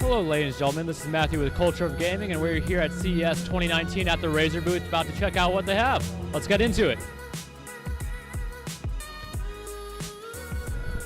Hello ladies and gentlemen, this is Matthew with Culture of Gaming, and we're here at CES 2019 at the Razer booth about to check out what they have. Let's get into it.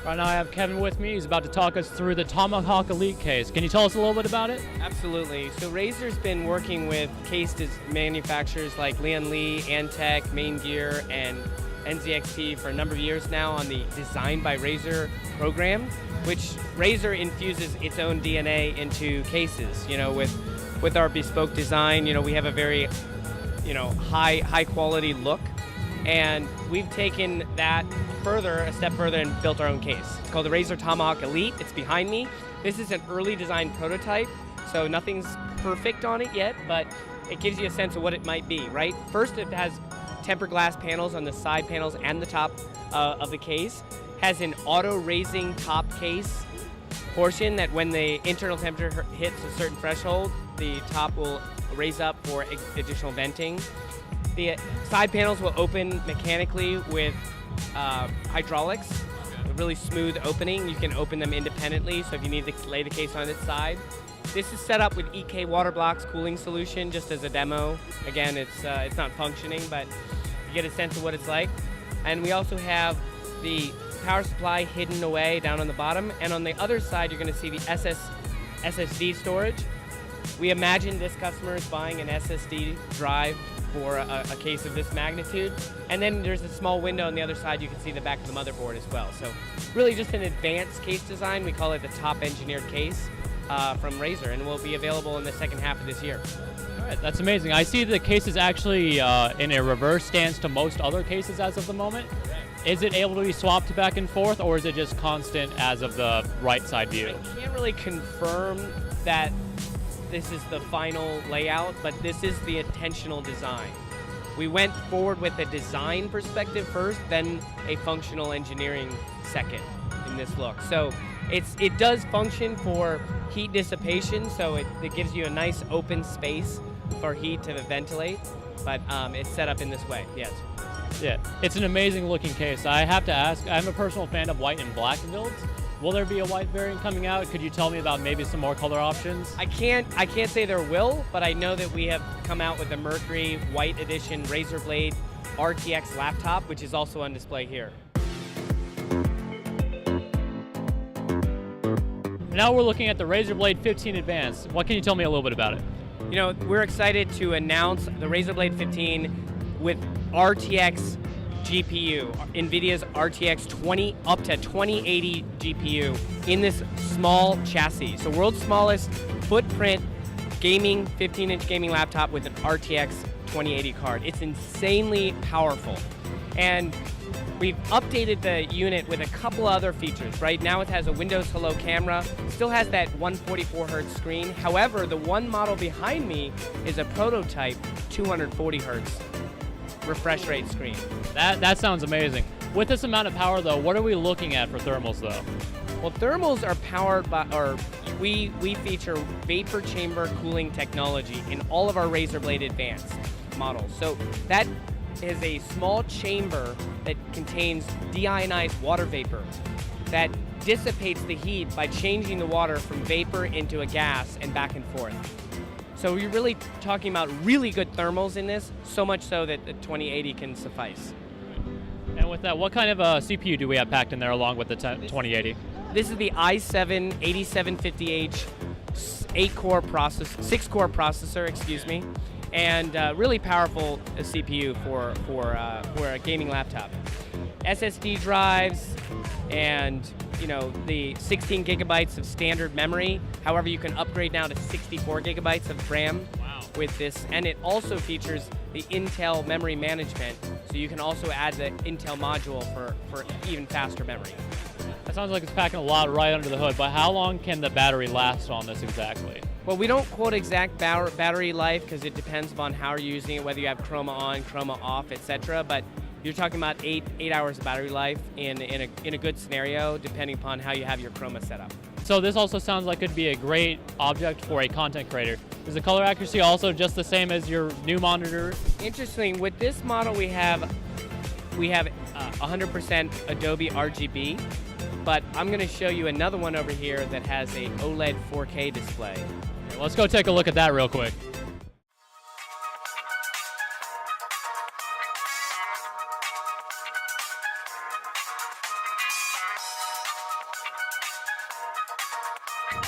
Right now I have Kevin with me. He's about to talk us through the Tomahawk Elite case. Can you tell us a little bit about it? Absolutely. So Razer's been working with case manufacturers like Lian Li, Antec, Main Gear, and NZXT for a number of years now on the Design by Razer program, which Razer infuses its own DNA into cases. You know, with our bespoke design, you know, we have a very, you know, high quality look, and we've taken that a step further and built our own case. It's called the Razer Tomahawk Elite. It's behind me. This is an early design prototype, so nothing's perfect on it yet, but it gives you a sense of what it might be, right? First, it has tempered glass panels on the side panels and the top of the case. Has an auto-raising top case portion that when the internal temperature hits a certain threshold, the top will raise up for additional venting. The side panels will open mechanically with hydraulics, a really smooth opening. You can open them independently, so if you need to lay the case on its side. This is set up with EK water blocks cooling solution just as a demo. Again, it's not functioning, but you get a sense of what it's like. And we also have the power supply hidden away down on the bottom, and on the other side you're going to see the SSD storage. We imagine this customer is buying an SSD drive for a case of this magnitude, and then there's a small window on the other side. You can see the back of the motherboard as well. So really just an advanced case design. We call it the top engineered case from Razer, and will be available in the second half of this year. All right, that's amazing. I see the case is actually in a reverse stance to most other cases as of the moment. Is it able to be swapped back and forth, or is it just constant as of the right side view? I can't really confirm that this is the final layout, but this is the intentional design. We went forward with a design perspective first, then a functional engineering second in this look. So it does function for heat dissipation, so it gives you a nice open space for heat to ventilate, but it's set up in this way, yes. Yeah, it's an amazing looking case. I have to ask, I'm a personal fan of white and black builds. Will there be a white variant coming out? Could you tell me about maybe some more color options? I can't say there will, but I know that we have come out with a Mercury White Edition Razer Blade RTX Laptop, which is also on display here. Now we're looking at the Razer Blade 15 Advanced. What can you tell me a little bit about it? You know, we're excited to announce the Razer Blade 15 with RTX GPU, NVIDIA's RTX up to 2080 GPU in this small chassis. So world's smallest footprint gaming, 15-inch gaming laptop with an RTX 2080 card. It's insanely powerful. And we've updated the unit with a couple other features. Right now it has a Windows Hello camera, still has that 144 hertz screen. However, the one model behind me is a prototype 240 hertz refresh rate screen. That sounds amazing. With this amount of power though, what are we looking at for thermals though? Well, thermals are powered by, we feature vapor chamber cooling technology in all of our Razer Blade Advanced models. So that is a small chamber that contains deionized water vapor that dissipates the heat by changing the water from vapor into a gas and back and forth. So you're really talking about really good thermals in this, so much so that the 2080 can suffice. And with that, what kind of CPU do we have packed in there along with the 2080? This is the i7 8750H 6-core processor, excuse me, and really powerful CPU for a gaming laptop. SSD drives, and you know, the 16 gigabytes of standard memory. However, you can upgrade now to 64 gigabytes of RAM with this, and it also features the Intel memory management, so you can also add the Intel module for even faster memory. That sounds like it's packing a lot right under the hood, but how long can the battery last on this exactly? Well, we don't quote exact battery life because it depends upon how you're using it, whether you have chroma on, chroma off, etc. But you're talking about eight hours of battery life in a good scenario, depending upon how you have your chroma set up. So this also sounds like it'd be a great object for a content creator. Is the color accuracy also just the same as your new monitor? Interesting. With this model, we have 100% Adobe RGB, but I'm going to show you another one over here that has a OLED 4K display. Let's go take a look at that real quick.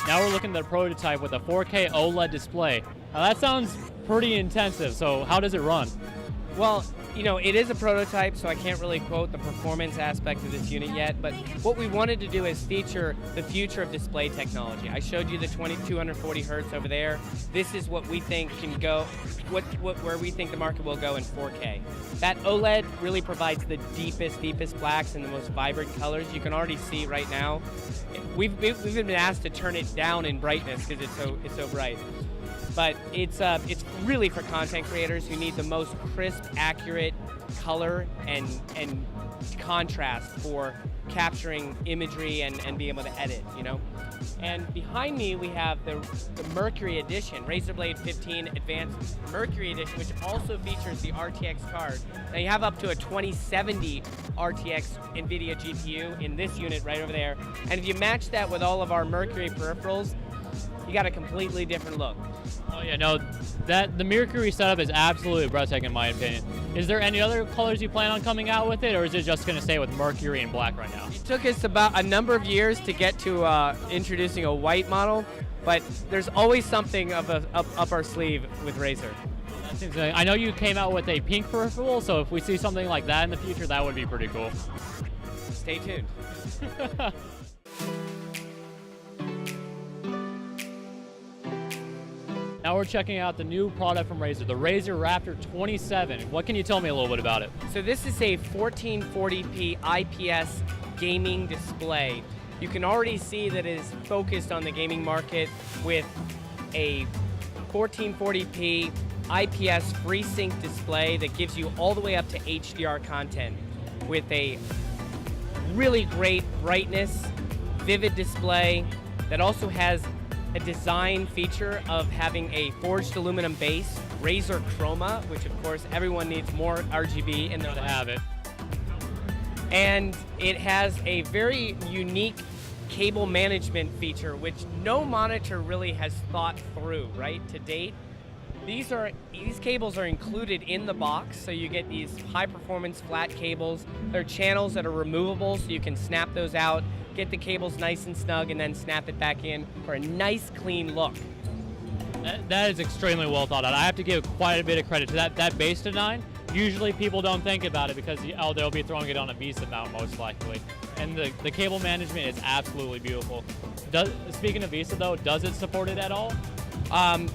Now we're looking at the prototype with a 4K OLED display. Now that sounds pretty intensive, so how does it run? Well, you know, it is a prototype, so I can't really quote the performance aspect of this unit yet, but what we wanted to do is feature the future of display technology. I showed you the 240 hertz over there. This is what we think can go, where we think the market will go in 4K. That OLED really provides the deepest blacks and the most vibrant colors. You can already see right now. We've been asked to turn it down in brightness because it's so bright. But it's really for content creators who need the most crisp, accurate color and contrast for capturing imagery and being able to edit, you know? And behind me we have the Mercury Edition, Razer Blade 15 Advanced Mercury Edition, which also features the RTX card. Now you have up to a 2070 RTX NVIDIA GPU in this unit right over there. And if you match that with all of our Mercury peripherals, you got a completely different look. Oh yeah, no, the Mercury setup is absolutely breathtaking in my opinion. Is there any other colors you plan on coming out with it, or is it just going to stay with Mercury and black right now? It took us about a number of years to get to introducing a white model, but there's always something up our sleeve with Razer. That seems like, I know you came out with a pink peripheral, so if we see something like that in the future, that would be pretty cool. Stay tuned. Now we're checking out the new product from Razer, the Razer Raptor 27. What can you tell me a little bit about it? So this is a 1440p IPS gaming display. You can already see that it is focused on the gaming market with a 1440p IPS FreeSync display that gives you all the way up to HDR content with a really great brightness, vivid display that also has a design feature of having a forged aluminum base, Razer Chroma, which of course everyone needs more RGB in their life. Have it. And it has a very unique cable management feature, which no monitor really has thought through, right, to date. These cables are included in the box, so you get these high-performance flat cables. They're channels that are removable, so you can snap those out, get the cables nice and snug, and then snap it back in for a nice, clean look. That is extremely well thought out. I have to give quite a bit of credit to that base design. Usually people don't think about it because they'll be throwing it on a Vesa mount most likely. And the cable management is absolutely beautiful. Speaking of Vesa though, does it support it at all?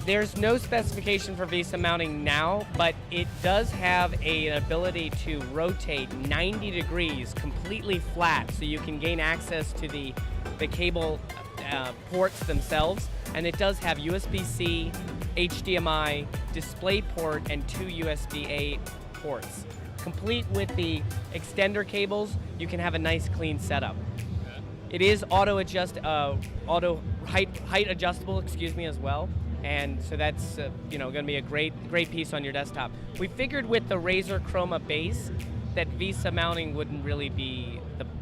There's no specification for Vesa mounting now, but it does have an ability to rotate 90 degrees completely flat, so you can gain access to the cable ports themselves. And it does have USB-C, HDMI, DisplayPort, and 2 USB-A ports. Complete with the extender cables, you can have a nice clean setup. It is auto height adjustable, as well. And so that's going to be a great piece on your desktop. We figured with the Razer Chroma base that Vesa mounting wouldn't really be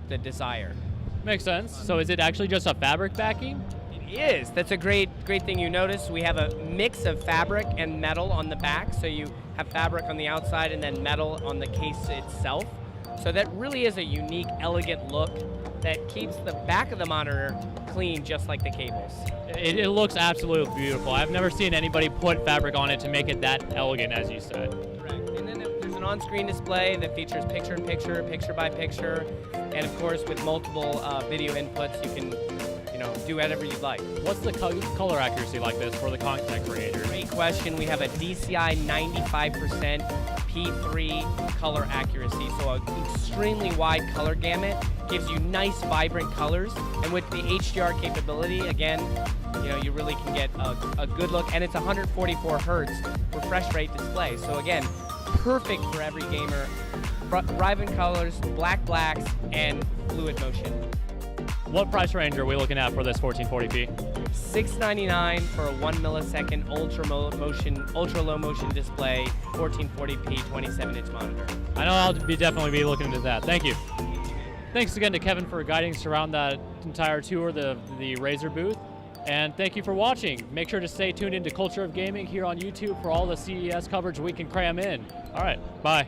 the desire. Makes sense. So is it actually just a fabric backing? It is. That's a great thing you notice. We have a mix of fabric and metal on the back, so you have fabric on the outside and then metal on the case itself. So that really is a unique, elegant look that keeps the back of the monitor clean, just like the cables. It looks absolutely beautiful. I've never seen anybody put fabric on it to make it that elegant, as you said. Correct. And then there's an on-screen display that features picture-in-picture, picture-by-picture, and of course with multiple video inputs, you can do whatever you'd like. What's the color accuracy like this for the content creator? Great question. We have a DCI 95% P3 color accuracy, so an extremely wide color gamut, gives you nice vibrant colors, and with the HDR capability, again, you really can get a good look, and it's 144 hertz refresh rate display, so again, perfect for every gamer. Vibrant colors, blacks, and fluid motion. What price range are we looking at for this 1440p? $699 for a 1 millisecond ultra low motion display, 1440p 27-inch monitor. I know I'll definitely be looking into that. Thank you. Thanks again to Kevin for guiding us around that entire tour, the Razer booth. And thank you for watching. Make sure to stay tuned into Culture of Gaming here on YouTube for all the CES coverage we can cram in. All right, bye.